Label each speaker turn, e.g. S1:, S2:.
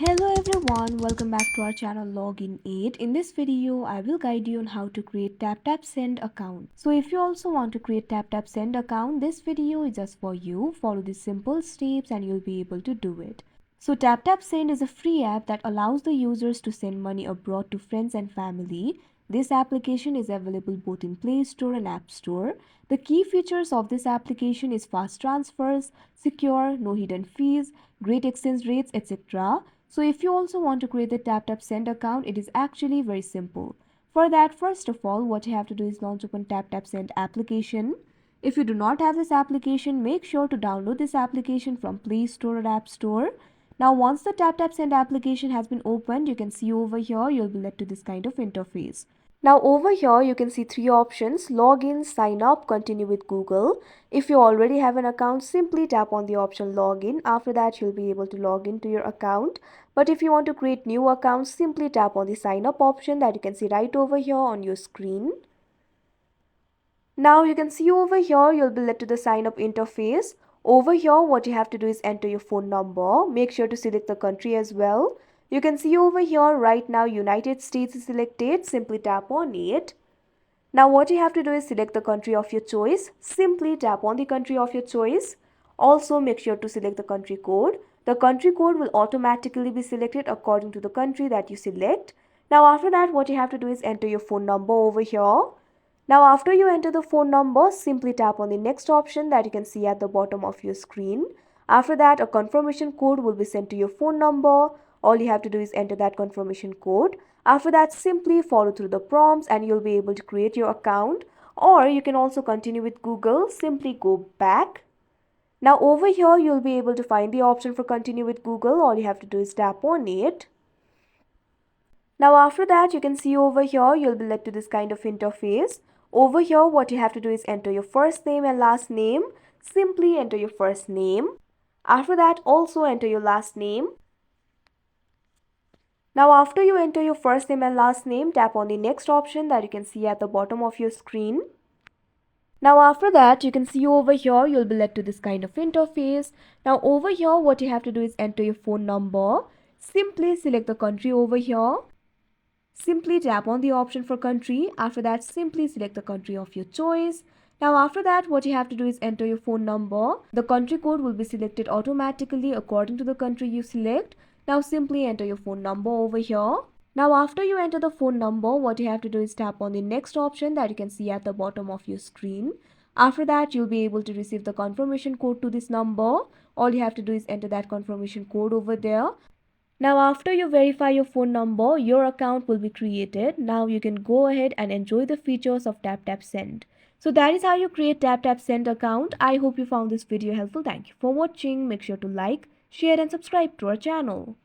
S1: Hello everyone, welcome back to our channel Login 8. In this video, I will guide you on how to create TapTap Send account. So if you also want to create TapTap Send account, this video is just for you. Follow these simple steps and you'll be able to do it. So TapTap Send is a free app that allows the users to send money abroad to friends and family. This application is available both in Play Store and App Store. The key features of this application is fast transfers, secure, no hidden fees, great exchange rates, etc. So if you also want to create the TapTap Send account, it is actually very simple. For that, first of all, what you have to do is launch open TapTap Send application. If you do not have this application, make sure to download this application from Play Store or App Store. Now once the TapTap Send application has been opened, you can see over here you'll be led to this kind of interface. Now over here you can see three options: login, sign up, continue with Google. If you already have an account, simply tap on the option login. After that you'll be able to log into your account. But if you want to create new accounts, simply tap on the sign up option that you can see right over here on your screen. Now you can see over here you'll be led to the sign up interface. Over here what you have to do is enter your phone number. Make sure to select the country as well. You can see over here right now United States is selected. Simply tap on it. Now what you have to do is select the country of your choice. Simply tap on the country of your choice. Also make sure to select the country code. The country code will automatically be selected according to the country that you select. Now after that what you have to do is enter your phone number over here. Now after you enter the phone number, simply tap on the next option that you can see at the bottom of your screen. After that, a confirmation code will be sent to your phone number. All you have to do is enter that confirmation code. After that, simply follow through the prompts and you'll be able to create your account. Or you can also continue with Google. Simply go back. Now over here, you'll be able to find the option for continue with Google. All you have to do is tap on it. Now after that, you can see over here, you'll be led to this kind of interface. Over here, what you have to do is enter your first name and last name. Simply enter your first name. After that, also enter your last name. Now after you enter your first name and last name, tap on the next option that you can see at the bottom of your screen. Now after that, you can see over here, you'll be led to this kind of interface. Now over here, what you have to do is enter your phone number. Simply select the country over here. Simply tap on the option for country. After that, simply select the country of your choice. Now after that, what you have to do is enter your phone number. The country code will be selected automatically according to the country you select. Now simply enter your phone number over here. Now after you enter the phone number, what you have to do is tap on the next option that you can see at the bottom of your screen. After that, you'll be able to receive the confirmation code to this number. All you have to do is enter that confirmation code over there. Now after you verify your phone number, your account will be created. Now you can go ahead and enjoy the features of TapTap Send. So that is how you create TapTap Send account. I hope you found this video helpful. Thank you for watching. Make sure to like, share and subscribe to our channel.